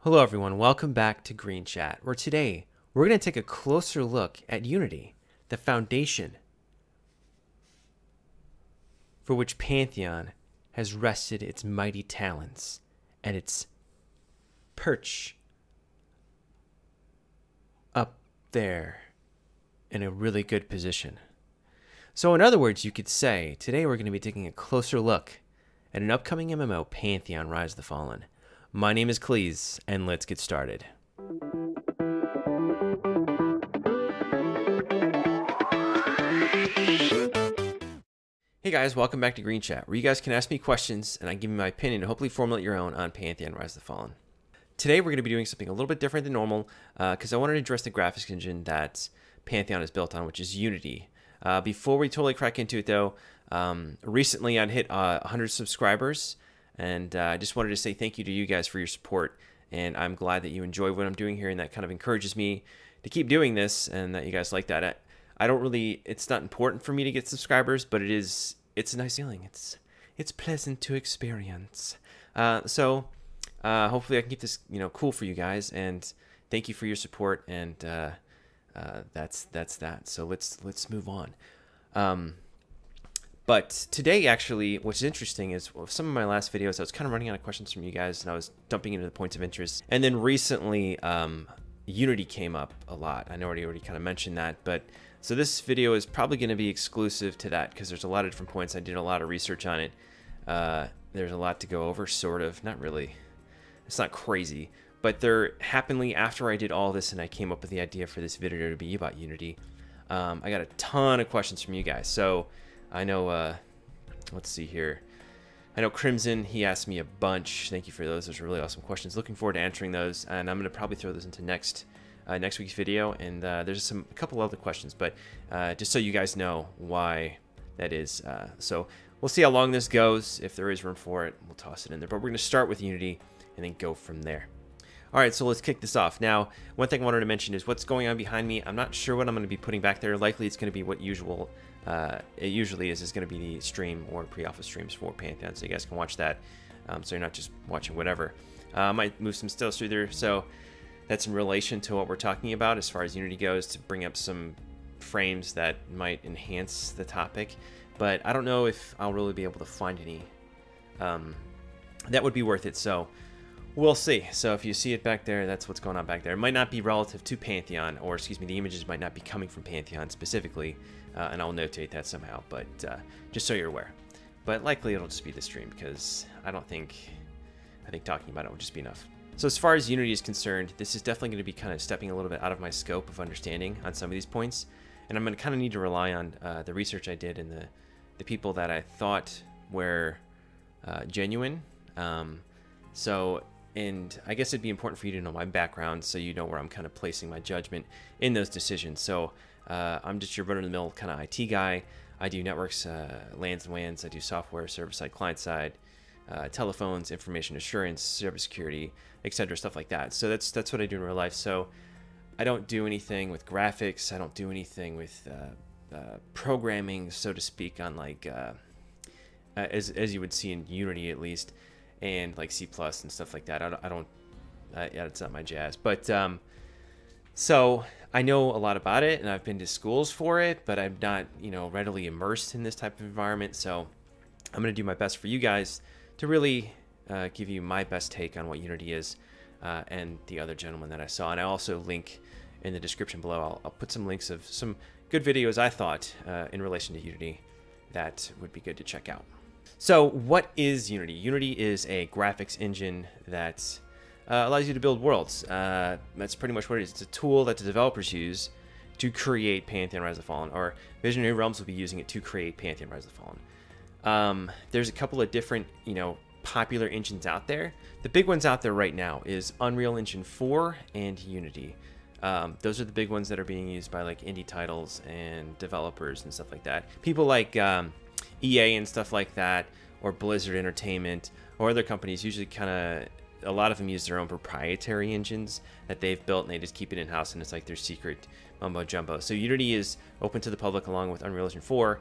Hello everyone, welcome back to Green Chat, where today we're going to take a closer look at Unity, the foundation for which Pantheon has rested its mighty talons and its perch up there in a really good position. So in other words, you could say, today we're going to be taking a closer look at an upcoming MMO, Pantheon Rise of the Fallen. My name is Cleeze, and let's get started. Hey guys, welcome back to Green Chat, where you guys can ask me questions and I give you my opinion to hopefully formulate your own on Pantheon Rise of the Fallen. Today we're going to be doing something a little bit different than normal because I wanted to address the graphics engine that Pantheon is built on, which is Unity. Before we totally crack into it though, recently I'd hit 100 subscribers. And I just wanted to say thank you to you guys for your support, and I'm glad that you enjoy what I'm doing here, and that kind of encourages me to keep doing this, and that you guys like that. I don't really, it's not important for me to get subscribers, but it's a nice feeling. It's pleasant to experience. So hopefully I can keep this cool for you guys, and thank you for your support, and that's that. So let's move on. But today, actually, what's interesting is some of my last videos, I was kind of running out of questions from you guys, and I was dumping into the points of interest. And then recently, Unity came up a lot. I know I already kind of mentioned that, but so this video is probably going to be exclusive to that because there's a lot of different points. I did a lot of research on it. There's a lot to go over, sort of. Not really. It's not crazy. But there happened after I did all this and I came up with the idea for this video to be about Unity, I got a ton of questions from you guys. So I know, let's see here. I know Crimson, he asked me a bunch. Thank you for those. Those are really awesome questions. Looking forward to answering those. And I'm going to probably throw those into next week's video. And there's a couple other questions, but just so you guys know why that is. So we'll see how long this goes. If there is room for it, we'll toss it in there. But we're going to start with Unity and then go from there. All right, so let's kick this off. Now, one thing I wanted to mention is what's going on behind me. I'm not sure what I'm going to be putting back there. Likely it's going to be what it usually is going to be the stream or pre-alpha streams for Pantheon, so you guys can watch that. So you're not just watching whatever. I might move some stills through there, so that's in relation to what we're talking about as far as Unity goes, to bring up some frames that might enhance the topic. But I don't know if I'll really be able to find any that would be worth it, so we'll see. So if you see it back there, that's what's going on back there. It might not be relative to Pantheon, or excuse me, the images might not be coming from Pantheon specifically, and I'll notate that somehow, but just so you're aware. But likely it'll just be the stream, because I think talking about it will just be enough. So as far as Unity is concerned, this is definitely going to be kind of stepping a little bit out of my scope of understanding on some of these points, and I'm going to kind of need to rely on the research I did and the people that I thought were genuine. And I guess it'd be important for you to know my background so you know where I'm kind of placing my judgment in those decisions. So I'm just your run-of-the-mill kind of IT guy. I do networks, LANs and WANs. I do software, server-side, client-side, telephones, information assurance, server security, etc., stuff like that. So that's what I do in real life. So I don't do anything with graphics. I don't do anything with programming, so to speak, on like as you would see in Unity at least. And like C+ and stuff like that. Yeah, it's not my jazz. But so I know a lot about it, and I've been to schools for it, but I'm not, readily immersed in this type of environment. So I'm going to do my best for you guys to really give you my best take on what Unity is, and the other gentleman that I saw. And I also link in the description below. I'll put some links of some good videos I thought in relation to Unity that would be good to check out. So what is Unity? Unity is a graphics engine that allows you to build worlds. That's pretty much what it is. It's a tool that the developers use to create Pantheon Rise of the Fallen, or Visionary Realms will be using it to create Pantheon Rise of the Fallen. There's a couple of different, popular engines out there. The big ones out there right now is Unreal Engine 4 and Unity. Those are the big ones that are being used by like indie titles and developers and stuff like that. People like EA and stuff like that, or Blizzard Entertainment, or other companies usually a lot of them use their own proprietary engines that they've built, and they just keep it in-house, and it's like their secret mumbo jumbo. So Unity is open to the public along with Unreal Engine 4.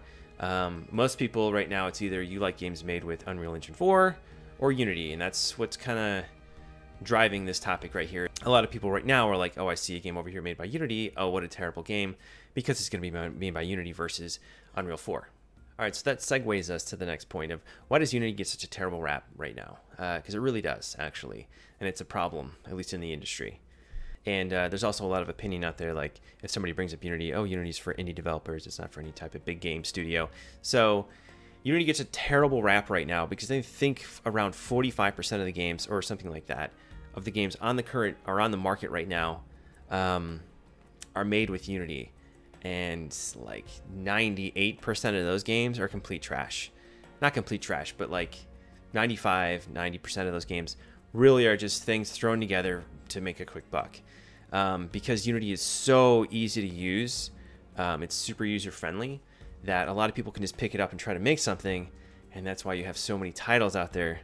Most people right now, it's either you like games made with Unreal Engine 4 or Unity, and that's what's kind of driving this topic right here. A lot of people right now are like, oh, I see a game over here made by Unity. Oh, what a terrible game, because it's going to be made by Unity versus Unreal 4. All right, so that segues us to the next point of why does Unity get such a terrible rap right now? Because it really does, actually, and it's a problem, at least in the industry. And there's also a lot of opinion out there, like if somebody brings up Unity, oh, Unity's for indie developers, it's not for any type of big game studio. So Unity gets a terrible rap right now because they think around 45% of the games, or something like that, of the games on the market right now are made with Unity. And like 98% of those games are complete trash. Not complete trash, but like 90% of those games really are just things thrown together to make a quick buck. Because Unity is so easy to use, it's super user friendly, that a lot of people can just pick it up and try to make something, and that's why you have so many titles out there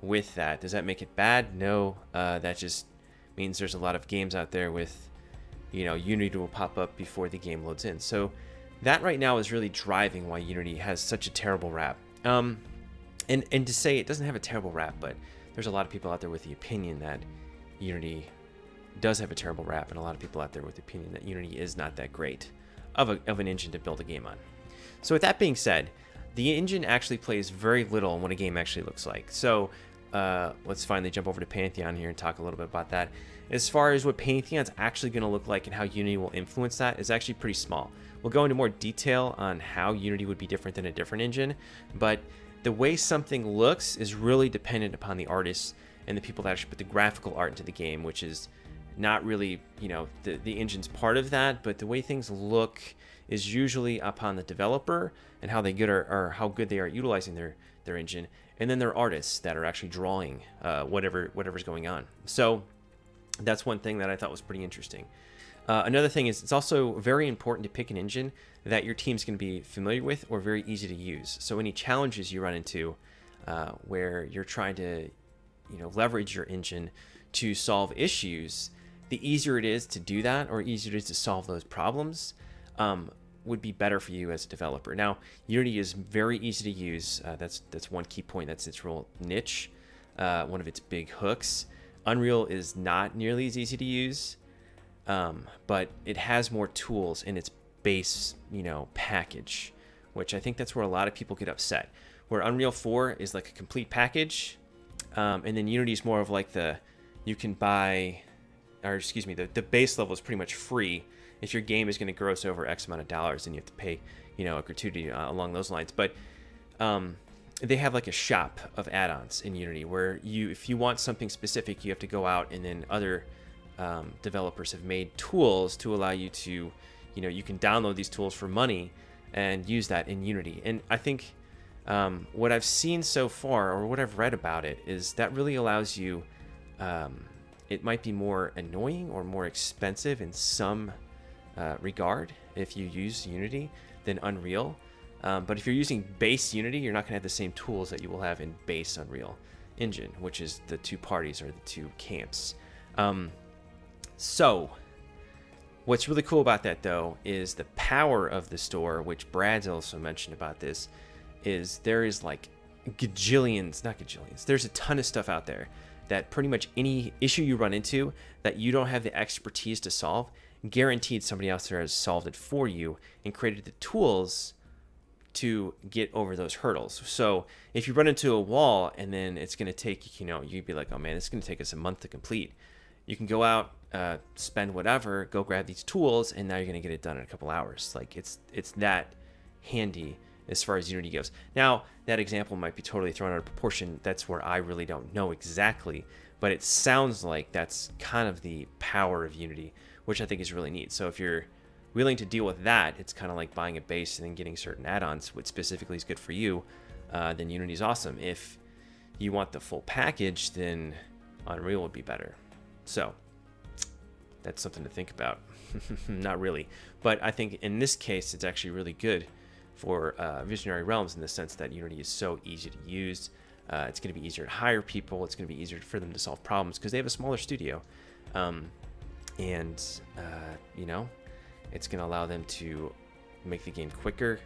with that. Does that make it bad? No, that just means there's a lot of games out there with, you know, Unity will pop up before the game loads in. So that right now is really driving why Unity has such a terrible rap. And to say it doesn't have a terrible rap, but there's a lot of people out there with the opinion that Unity does have a terrible rap, and a lot of people out there with the opinion that Unity is not that great of an engine to build a game on. So with that being said, the engine actually plays very little in what a game actually looks like. So let's finally jump over to Pantheon here and talk a little bit about that. As far as what Pantheon's actually going to look like and how Unity will influence that is actually pretty small. We'll go into more detail on how Unity would be different than a different engine, but the way something looks is really dependent upon the artists and the people that actually put the graphical art into the game, which is not really, you know, the engine's part of that, but the way things look is usually upon the developer and how they good or how good they are at utilizing their engine, and then their artists that are actually drawing whatever's going on. So that's one thing that I thought was pretty interesting. Another thing is it's also very important to pick an engine that your team's going to be familiar with or very easy to use. So any challenges you run into where you're trying to, you know, leverage your engine to solve issues, the easier it is to do that, or easier it is to solve those problems, would be better for you as a developer. Now, Unity is very easy to use. That's one key point. That's its real niche, one of its big hooks. Unreal is not nearly as easy to use, but it has more tools in its base, you know, package, which I think that's where a lot of people get upset. Where Unreal 4 is like a complete package, and then Unity is more of like you can buy, or excuse me, the base level is pretty much free. If your game is going to gross over X amount of dollars, then you have to pay, you know, a gratuity along those lines. But they have like a shop of add-ons in Unity where if you want something specific, you have to go out, and then other developers have made tools to allow you to, you know, you can download these tools for money and use that in Unity. And I think what I've seen so far, or what I've read about it, is that really allows you, it might be more annoying or more expensive in some regard if you use Unity than Unreal. But if you're using base Unity, you're not going to have the same tools that you will have in base Unreal Engine, which is the two parties or the two camps. So what's really cool about that, though, is the power of the store, which Brad's also mentioned about this, is there is like gajillions, not gajillions, there's a ton of stuff out there that pretty much any issue you run into that you don't have the expertise to solve, guaranteed somebody else there has solved it for you and created the tools to get over those hurdles. So if you run into a wall and then it's going to take, you know, you'd be like, oh man, it's going to take us a month to complete. You can go out, spend whatever, go grab these tools, and now you're going to get it done in a couple hours. Like it's that handy as far as Unity goes. Now, that example might be totally thrown out of proportion. That's where I really don't know exactly, but it sounds like that's kind of the power of Unity, which I think is really neat. So if you're willing to deal with that, it's kind of like buying a base and then getting certain add-ons, which specifically is good for you, then Unity is awesome. If you want the full package, then Unreal would be better. So that's something to think about. Not really, but I think in this case, it's actually really good for Visionary Realms in the sense that Unity is so easy to use. It's going to be easier to hire people. It's going to be easier for them to solve problems because they have a smaller studio. You know, it's going to allow them to make the game quicker,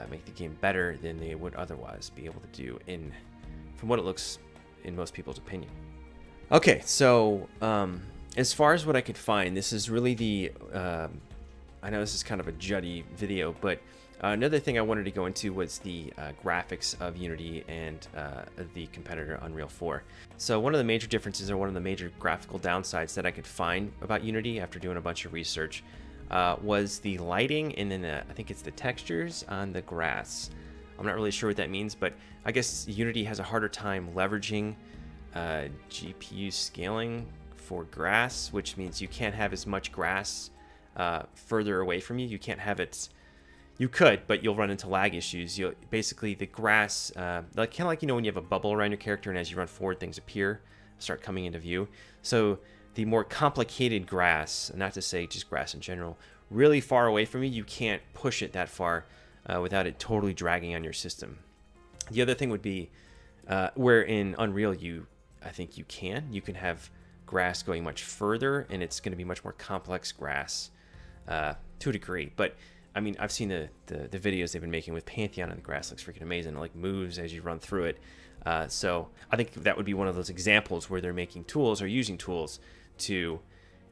make the game better than they would otherwise be able to do from what it looks in most people's opinion. Okay, so as far as what I could find, this is really the, I know this is kind of a juddy video, but another thing I wanted to go into was the graphics of Unity and the competitor Unreal 4. So one of the major differences, or one of the major graphical downsides that I could find about Unity after doing a bunch of research, was the lighting, and then I think it's the textures on the grass. I'm not really sure what that means, but I guess Unity has a harder time leveraging GPU scaling for grass, which means you can't have as much grass further away from you. You can't have it. You could, but you'll run into lag issues. You'll basically, the grass, like kind of like, you know, when you have a bubble around your character, and as you run forward, things appear, start coming into view. So the more complicated grass, not to say just grass in general, really far away from you, you can't push it that far without it totally dragging on your system. The other thing would be where in Unreal I think you can have grass going much further, and it's going to be much more complex grass to a degree. But I mean, I've seen the videos they've been making with Pantheon, and the grass looks freaking amazing. It like moves as you run through it. So I think that would be one of those examples where they're making tools or using tools to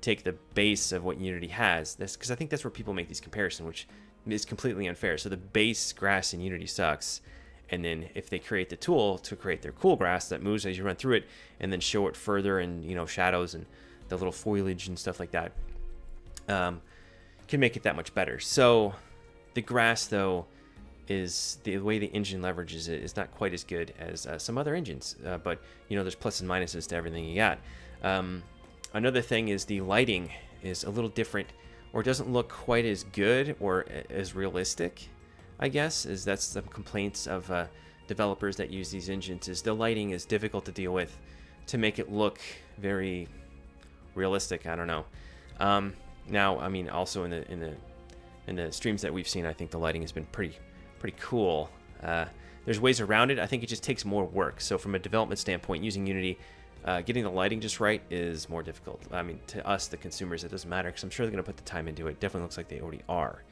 take the base of what Unity has. That's because I think that's where people make these comparisons, which is completely unfair. So the base grass in Unity sucks, and then if they create the tool to create their cool grass that moves as you run through it, and then show it further, and you know, shadows and the little foliage and stuff like that, can make it that much better. So the grass, though, is the way the engine leverages it is not quite as good as some other engines, but you know, there's plus and minuses to everything you got. Another thing is the lighting is a little different, or doesn't look quite as good or as realistic, I guess. That's some complaints of developers that use these engines, is the lighting is difficult to deal with to make it look very realistic. I don't know. Now, I mean, also in the streams that we've seen, I think the lighting has been pretty cool. There's ways around it. I think it just takes more work. So from a development standpoint, using Unity, getting the lighting just right is more difficult. I mean, to us, the consumers, it doesn't matter, because I'm sure they're going to put the time into it. Definitely looks like they already are.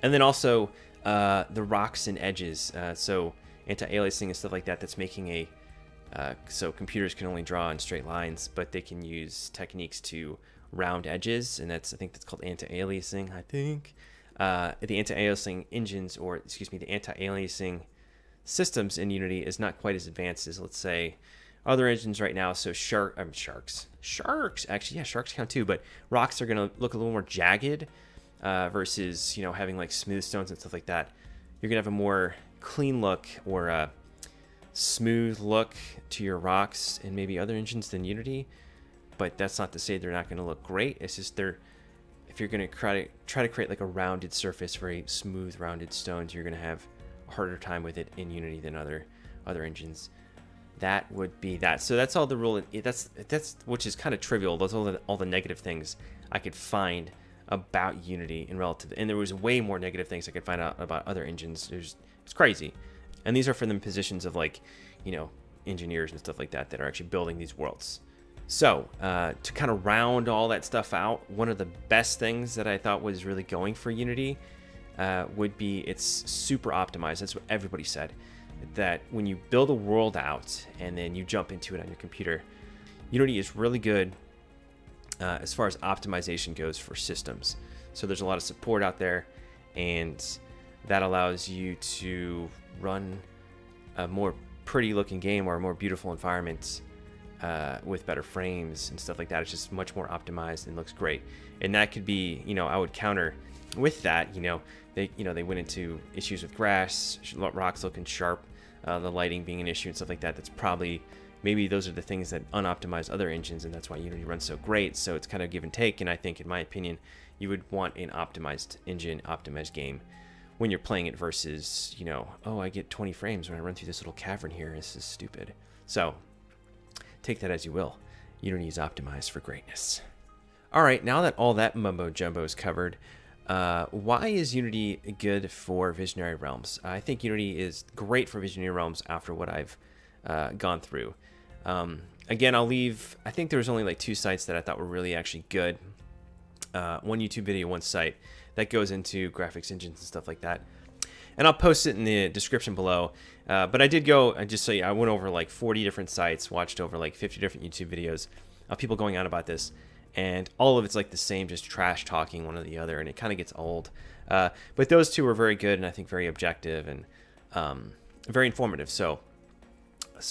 And then also the rocks and edges. So anti-aliasing and stuff like that, that's making a... so computers can only draw in straight lines, but they can use techniques to round edges, and I think that's called anti-aliasing, I think. The anti-aliasing engines, or excuse me, the anti-aliasing systems in Unity is not quite as advanced as, let's say, other engines right now. So sharks, actually, yeah, sharks count too, but rocks are going to look a little more jagged versus, you know, having like smooth stones and stuff like that. You're going to have a more clean look, or a smooth look to your rocks in maybe other engines than Unity. But that's not to say they're not going to look great. It's just if you're going to try to create like a rounded surface, very smooth rounded stones, you're going to have a harder time with it in Unity than other engines. That would be that. So that's all the rule. That's which is kind of trivial. Those are all the negative things I could find about Unity in relative. And there was way more negative things I could find out about other engines. It's crazy. And these are from the positions of, like, you know, engineers and stuff like that that are actually building these worlds. So to kind of round all that stuff out, one of the best things that I thought was really going for Unity would be it's super optimized. That's what everybody said, that when you build a world out and then you jump into it on your computer, Unity is really good as far as optimization goes for systems. So there's a lot of support out there, and that allows you to run a more pretty looking game, or a more beautiful environment with better frames and stuff like that. It's just much more optimized and looks great. And that could be, you know, I would counter with that, you know, they went into issues with grass, rocks looking sharp, the lighting being an issue and stuff like that. That's probably, maybe those are the things that unoptimize other engines, and that's why Unity runs so great. So it's kind of give and take, and I think, in my opinion, you would want an optimized engine, optimized game when you're playing it, versus, you know, oh, I get 20 frames when I run through this little cavern here. This is stupid. So take that as you will. Unity is optimized for greatness. All right, now that all that mumbo jumbo is covered, why is Unity good for Visionary Realms? I think Unity is great for Visionary Realms after what I've gone through. Again, I'll leave, I think there was only like 2 sites that I thought were really actually good. One YouTube video, one site that goes into graphics engines and stuff like that. and I'll post it in the description below. But I did go, just so I went over like 40 different sites, watched over like 50 different YouTube videos of people going on about this, and all of it's like the same, just trash talking one or the other, and it kind of gets old. But those two were very good, and I think very objective and very informative. So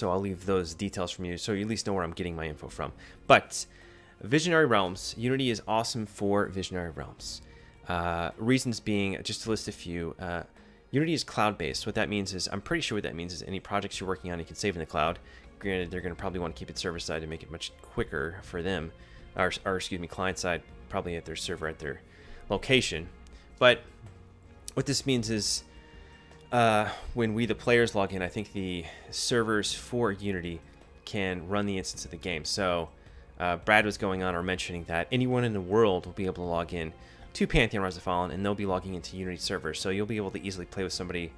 I'll leave those details from you, so you at least know where I'm getting my info from. But Visionary Realms, Unity is awesome for Visionary Realms. Reasons being, just to list a few, Unity is cloud-based. What that means is, I'm pretty sure what that means is any projects you're working on, you can save in the cloud. Granted, they're going to probably want to keep it server-side to make it much quicker for them, or excuse me, client-side, probably at their server at their location. But what this means is, when we, the players, log in, I think the servers for Unity can run the instance of the game. So Brad was going on or mentioning that anyone in the world will be able to log in to Pantheon Rise of the Fallen, and they'll be logging into Unity servers. So you'll be able to easily play with somebody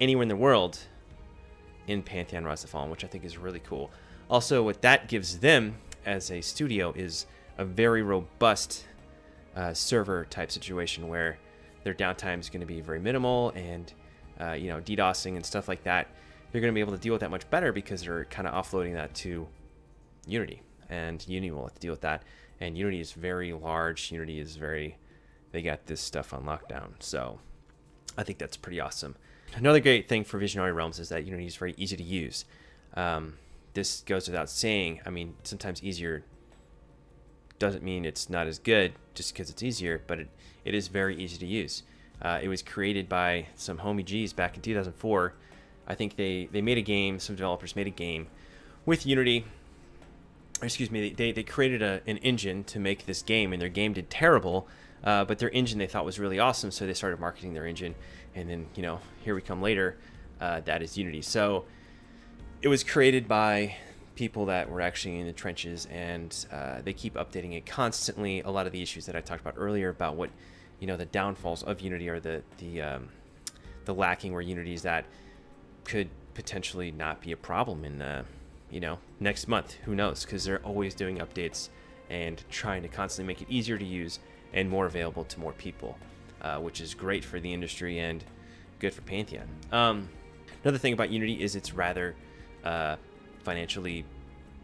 anywhere in the world in Pantheon Rise of the Fallen, which I think is really cool. Also, what that gives them as a studio is a very robust server type situation where their downtime is going to be very minimal, and you know, DDoSing and stuff like that, they're going to be able to deal with that much better because they're kind of offloading that to Unity, and Unity will have to deal with that. And Unity is very large. Unity is very, they got this stuff on lockdown. So I think that's pretty awesome. Another great thing for Visionary Realms is that Unity is very easy to use. This goes without saying. I mean, sometimes easier doesn't mean it's not as good just because it's easier, but it is very easy to use. It was created by some homie G's back in 2004. I think they made a game, some developers made a game with Unity. Excuse me, they created an engine to make this game, and their game did terrible, but their engine they thought was really awesome, so they started marketing their engine, and then, you know, here we come later, that is Unity. So it was created by people that were actually in the trenches, and they keep updating it constantly. A lot of the issues that I talked about earlier about what, you know, the downfalls of Unity are the lacking where Unity is at could potentially not be a problem in you know, next month. Who knows? Because they're always doing updates and trying to constantly make it easier to use and more available to more people, which is great for the industry and good for Pantheon. Another thing about Unity is it's rather financially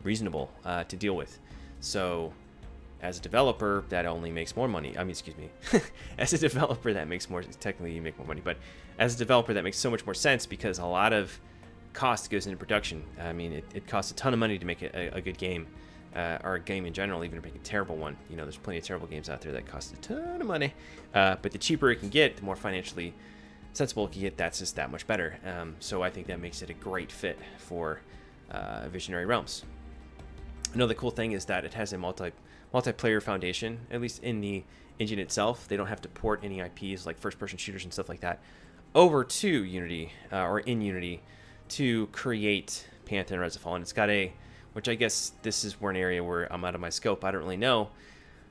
reasonable to deal with. So as a developer, that only makes more money. I mean, excuse me. As a developer, that makes more, technically you make more money, but as a developer, that makes so much more sense because a lot of cost goes into production. I mean, it costs a ton of money to make a good game, or a game in general, even to make a terrible one. You know, there's plenty of terrible games out there that cost a ton of money, but the cheaper it can get, the more financially sensible it can get, that's just that much better. So I think that makes it a great fit for Visionary Realms. Another cool thing is that it has a multiplayer foundation, at least in the engine itself. They don't have to port any IPs like first-person shooters and stuff like that over to Unity, or in Unity, to create Pantheon Rise of the Fallen. It's got a, which I guess this is an area where I'm out of my scope, I don't really know,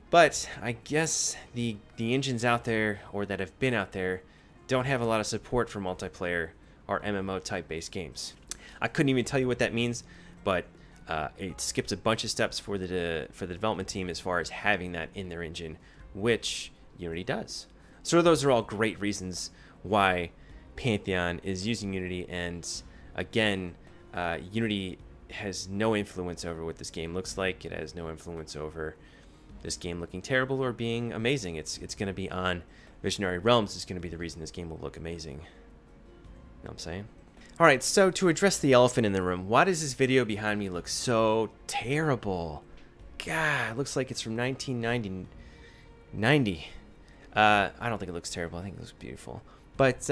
but I guess the engines out there, or that have been out there, don't have a lot of support for multiplayer or MMO type based games. I couldn't even tell you what that means, but it skips a bunch of steps for the development team as far as having that in their engine, which Unity does. So those are all great reasons why Pantheon is using Unity, and again, Unity has no influence over what this game looks like. It has no influence over this game looking terrible or being amazing. It's going to be on Visionary Realms. Is going to be the reason this game will look amazing. You know what I'm saying? All right, so to address the elephant in the room, why does this video behind me look so terrible? God, it looks like it's from 1990. I don't think it looks terrible. I think it looks beautiful. But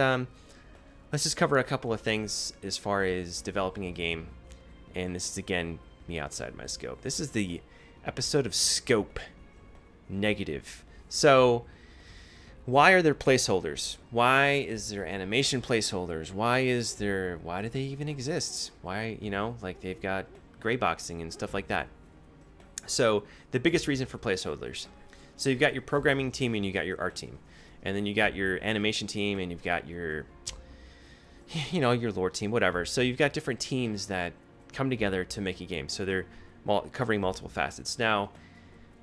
let's just cover a couple of things as far as developing a game. And this is, again, me outside my scope. This is the episode of Scope Negative. So why are there placeholders? Why is there animation placeholders? Why do they even exist? Why, you know, like they've got gray boxing and stuff like that. So the biggest reason for placeholders. So you've got your programming team and you got your art team. And then you got your animation team and you've got your, you know, your lore team, whatever. So you've got different teams that come together to make a game. So they're covering multiple facets. Now,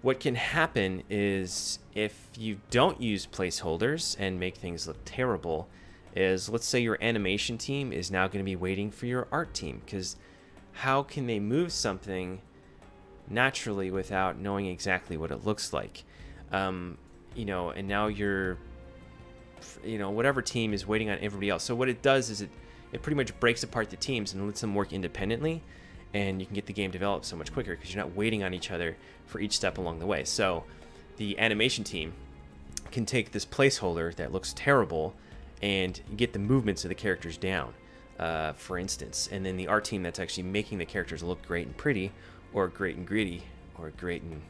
what can happen is if you don't use placeholders and make things look terrible, is, let's say your animation team is now going to be waiting for your art team, because how can they move something naturally without knowing exactly what it looks like? You know, and now you're, you know, whatever team is waiting on everybody else. So what it does is it pretty much breaks apart the teams and lets them work independently, and you can get the game developed so much quicker because you're not waiting on each other for each step along the way. So the animation team can take this placeholder that looks terrible and get the movements of the characters down, for instance, and then the art team that's actually making the characters look great and pretty, or great and gritty, or great and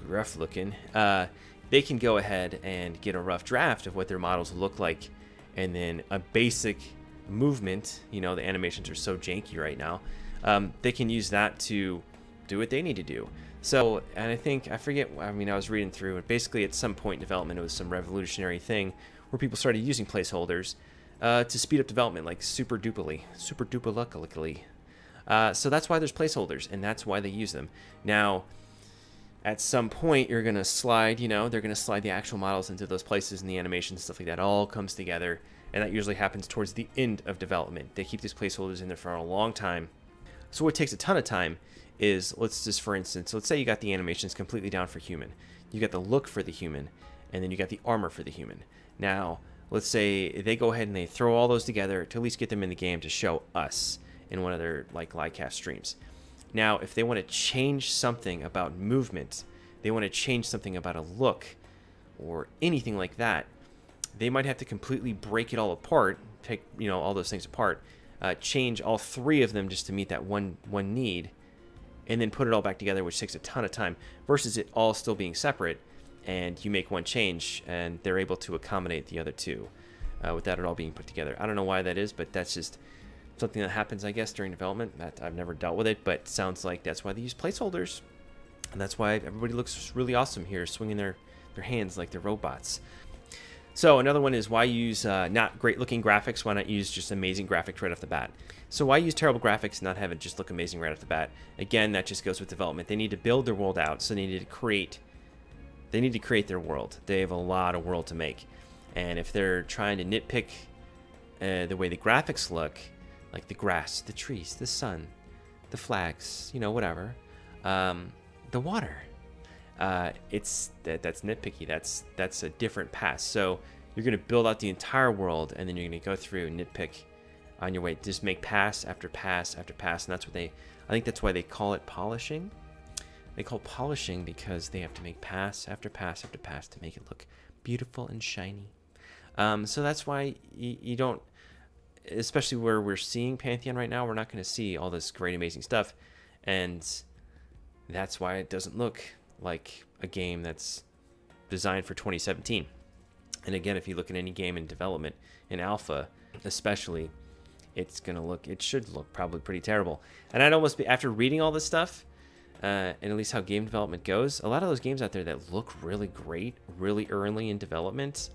rough looking, they can go ahead and get a rough draft of what their models look like, and then a basic movement. You know, the animations are so janky right now. They can use that to do what they need to do. So, and I think, I forget, I mean, I was reading through, and basically at some point in development, it was some revolutionary thing where people started using placeholders to speed up development, like super duperly. So that's why there's placeholders, and that's why they use them. Now, at some point, you're going to slide, you know, they're going to slide the actual models into those places, and the animation, stuff like that all comes together, and that usually happens towards the end of development. They keep these placeholders in there for a long time. So what takes a ton of time is, let's just, for instance, let's say you got the animations completely down for human. You got the look for the human, and then you got the armor for the human. Now, let's say they go ahead and they throw all those together to at least get them in the game to show us in one of their, like, livecast streams. Now, if they want to change something about movement, they want to change something about a look or anything like that, they might have to completely break it all apart, take, you know, all those things apart, change all three of them just to meet that one need, and then put it all back together, which takes a ton of time, versus it all still being separate, and you make one change, and they're able to accommodate the other two without it all being put together. I don't know why that is, but that's just something that happens, I guess, during development. That I've never dealt with it, but sounds like that's why they use placeholders, and that's why everybody looks really awesome here, swinging their hands like they're robots. So another one is, why use not great looking graphics? Why not use just amazing graphics right off the bat? So why use terrible graphics and not have it just look amazing right off the bat? Again, that just goes with development. They need to build their world out, so they need to create their world. They have a lot of world to make, and if they're trying to nitpick the way the graphics look, like the grass, the trees, the sun, the flags, you know, whatever, the water, that's nitpicky. That's a different pass. So you're going to build out the entire world, and then you're going to go through and nitpick on your way. Just make pass after pass after pass, and that's what I think that's why they call it polishing. They call it polishing because they have to make pass after pass after pass to make it look beautiful and shiny. So that's why you don't, especially where we're seeing Pantheon right now, we're not going to see all this great, amazing stuff, and that's why it doesn't look like a game that's designed for 2017. And again, if you look at any game in development, in alpha especially, it should look probably pretty terrible. And I'd almost be, after reading all this stuff, and at least how game development goes, a lot of those games out there that look really great, really early in development,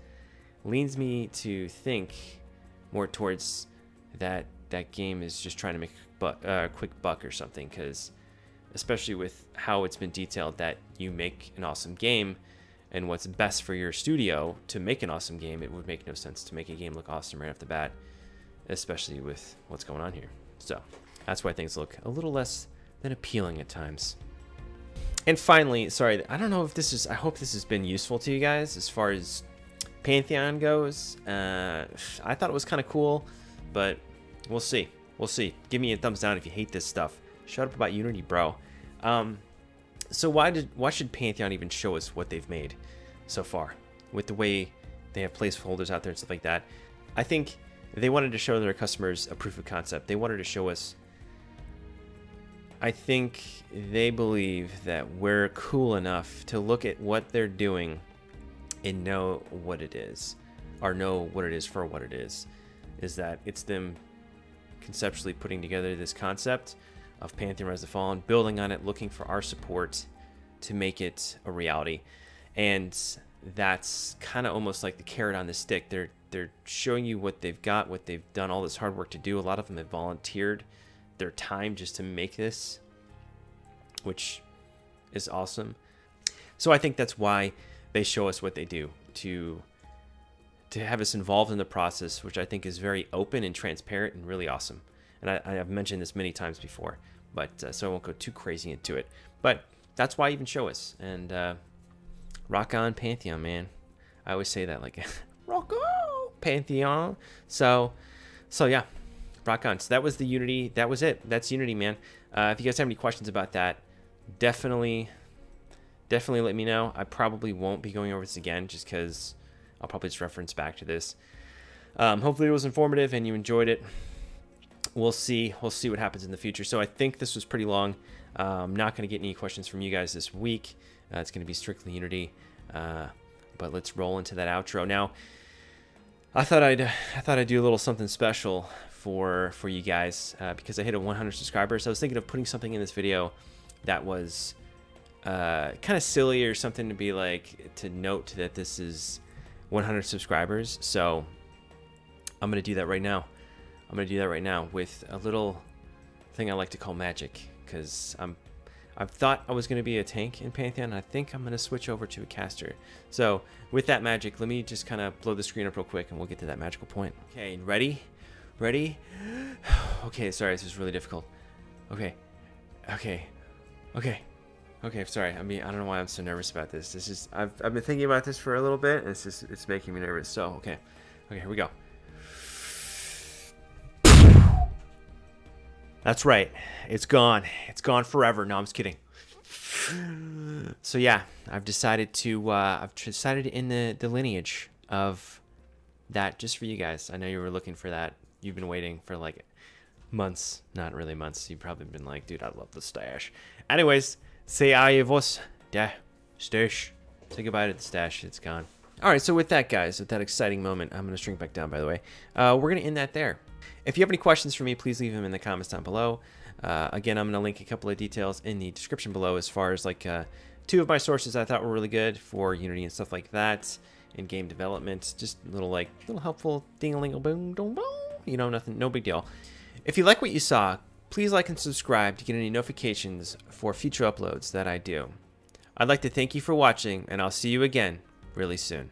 leads me to think more towards that game is just trying to make a quick buck or something, because especially with how it's been detailed that you make an awesome game and what's best for your studio to make an awesome game, it would make no sense to make a game look awesome right off the bat, especially with what's going on here. So that's why things look a little less than appealing at times. And finally, sorry, I don't know if this is, I hope this has been useful to you guys as far as Pantheon goes. I thought it was kind of cool, but we'll see. We'll see. Give me a thumbs down if you hate this stuff. Shut up about Unity, bro. So why should Pantheon even show us what they've made so far with the way they have placeholders out there and stuff like that? I think they wanted to show their customers a proof of concept. They wanted to show us, I think they believe that we're cool enough to look at what they're doing and know what it is, or know what it is for what it is that it's them conceptually putting together this concept of Pantheon Rise of the Fallen, building on it, looking for our support to make it a reality. And that's kind of almost like the carrot on the stick. They're showing you what they've got, what they've done all this hard work to do. A lot of them have volunteered their time just to make this, which is awesome. So I think that's why they show us what they do, to to have us involved in the process, which I think is very open and transparent and really awesome. And I have mentioned this many times before, but so I won't go too crazy into it. But that's why I even show us. And rock on Pantheon, man. I always say that, like, rock on Pantheon. So yeah, rock on. So that was the Unity. That was it. That's Unity, man. If you guys have any questions about that, definitely let me know. I probably won't be going over this again, just because I'll probably just reference back to this. Hopefully it was informative and you enjoyed it. We'll see what happens in the future. So I think this was pretty long. I'm not going to get any questions from you guys this week. It's going to be strictly Unity. But let's roll into that outro. Now, I thought I'd do a little something special for you guys because I hit 100 subscribers. I was thinking of putting something in this video that was kind of silly or something to be like, to note that this is 100 subscribers. So I'm going to do that right now. I'm going to do that right now with a little thing I like to call magic, because I thought I was going to be a tank in Pantheon. I think I'm going to switch over to a caster. So with that magic, let me just kind of blow the screen up real quick and we'll get to that magical point. Okay, ready? Ready? Okay, sorry, this is really difficult. Okay, sorry. I mean, I don't know why I'm so nervous about this. This is, I've been thinking about this for a little bit, and it's making me nervous. So, okay, here we go. That's right. It's gone. It's gone forever. No, I'm just kidding. So yeah, I've decided to end the lineage of that just for you guys. I know you were looking for that. You've been waiting for like months. Not really months. You've probably been like, dude, I love the stash. Anyways, say adios, da stash. Say goodbye to the stash. It's gone. All right, so with that, guys, with that exciting moment, I'm going to shrink back down, by the way. We're going to end that there. If you have any questions for me, please leave them in the comments down below. Again, I'm going to link a couple of details in the description below as far as like 2 of my sources I thought were really good for Unity and stuff like that in game development. Just little helpful ding-a-ling-a-boom, boom, boom. You know, nothing, no big deal. If you like what you saw, please like and subscribe to get any notifications for future uploads that I do. I'd like to thank you for watching, and I'll see you again really soon.